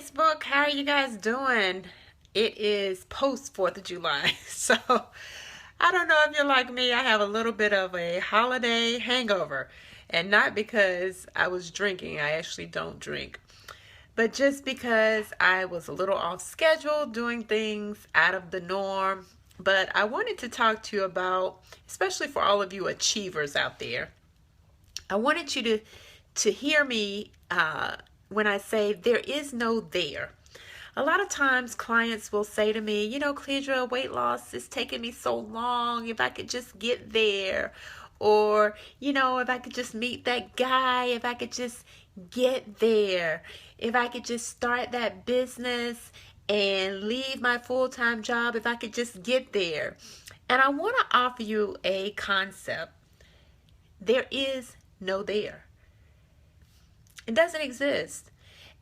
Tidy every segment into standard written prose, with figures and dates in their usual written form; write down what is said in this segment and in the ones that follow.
Facebook. How are you guys doing? It is post 4th of July. So I don't know if you're like me. I have a little bit of a holiday hangover. And not because I was drinking. I actually don't drink. But just because I was a little off schedule doing things out of the norm. But I wanted to talk to you about, especially for all of you achievers out there, I wanted you to hear me when I say there is no there. A lot of times clients will say to me, Cledra, weight loss is taking me so long. If I could just get there. Or, if I could just meet that guy, if I could just get there. If I could just start that business and leave my full-time job, if I could just get there. And I want to offer you a concept. There is no there. It doesn't exist.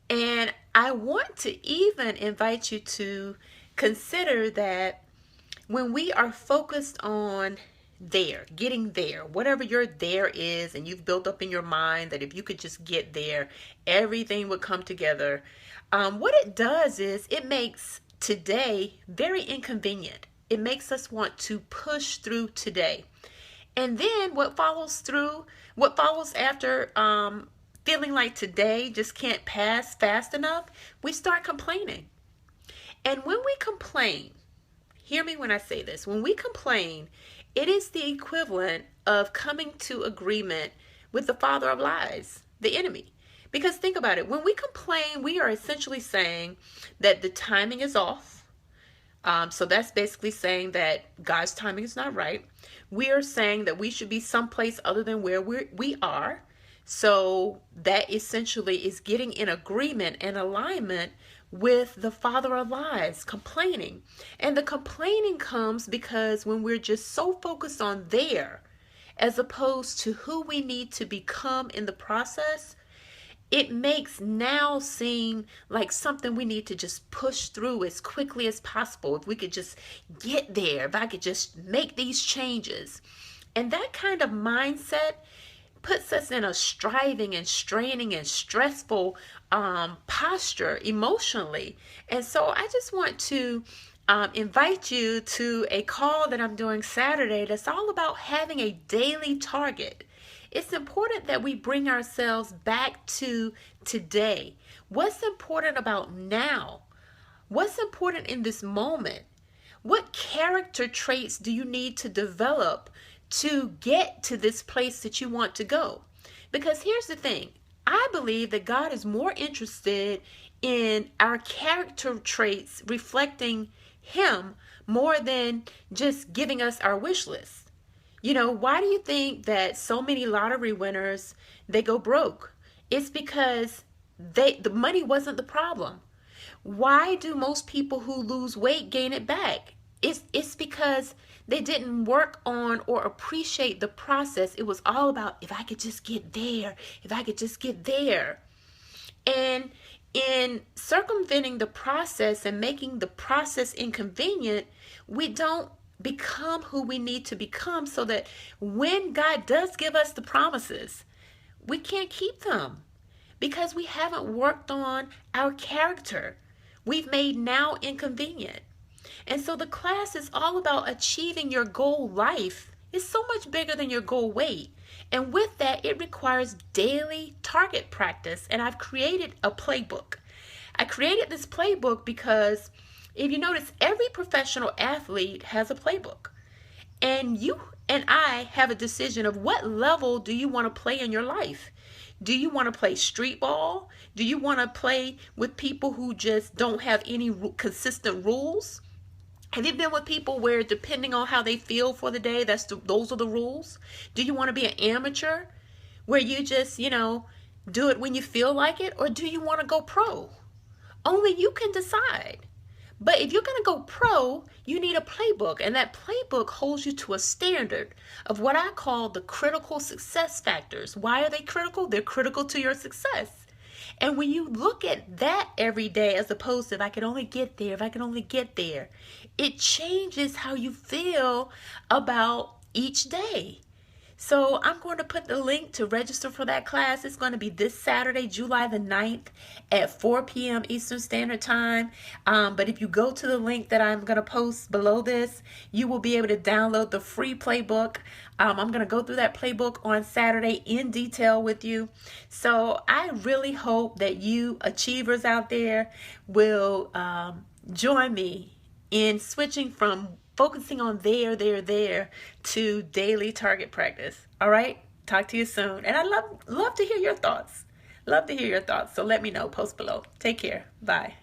And I want to even invite you to consider that when we are focused on there, getting there, whatever your there is, and you've built up in your mind that if you could just get there, everything would come together. What it does is it makes today very inconvenient. It makes us want to push through today. And then what follows after feeling like today just can't pass fast enough, we start complaining. And when we complain, hear me when I say this, when we complain, it is the equivalent of coming to agreement with the father of lies, the enemy. Because think about it, when we complain, we are essentially saying that the timing is off. So that's basically saying that God's timing is not right. We are saying that we should be someplace other than where we are. So that essentially is getting in agreement and alignment with the father of lies, complaining. And the complaining comes because when we're just so focused on there, as opposed to who we need to become in the process, it makes now seem like something we need to just push through as quickly as possible. If we could just get there, if I could just make these changes. And that kind of mindset puts us in a striving and straining and stressful posture emotionally. And so I just want to invite you to a call that I'm doing Saturday that's all about having a daily target. It's important that we bring ourselves back to today. What's important about now? What's important in this moment? What character traits do you need to develop to get to this place that you want to go? Because here's the thing. I believe that God is more interested in our character traits reflecting Him more than just giving us our wish list. Why do you think that so many lottery winners, they go broke? It's because the money wasn't the problem. Why do most people who lose weight gain it back? It's because they didn't work on or appreciate the process. It was all about, if I could just get there, if I could just get there. And in circumventing the process and making the process inconvenient, we don't become who we need to become, so that when God does give us the promises, we can't keep them because we haven't worked on our character. We've made now inconvenient. And so the class is all about achieving your goal life. It's so much bigger than your goal weight. And with that, it requires daily target practice. And I've created a playbook. I created this playbook because if you notice, every professional athlete has a playbook. And you and I have a decision of what level do you want to play in your life. Do you want to play street ball? Do you want to play with people who just don't have any consistent rules? Have you been with people where depending on how they feel for the day, those are the rules? Do you want to be an amateur where you just, do it when you feel like it? Or do you want to go pro? Only you can decide. But if you're going to go pro, you need a playbook. And that playbook holds you to a standard of what I call the critical success factors. Why are they critical? They're critical to your success. And when you look at that every day, as opposed to if I could only get there, if I could only get there, it changes how you feel about each day. So I'm going to put the link to register for that class. It's going to be this Saturday, July the 9th at 4 p.m. Eastern Standard Time. But if you go to the link that I'm going to post below this, you will be able to download the free playbook. I'm going to go through that playbook on Saturday in detail with you. So I really hope that you achievers out there will join me in switching from focusing on there to daily target practice. All right, talk to you soon. And I love to hear your thoughts. Love to hear your thoughts. So let me know, post below. Take care. Bye.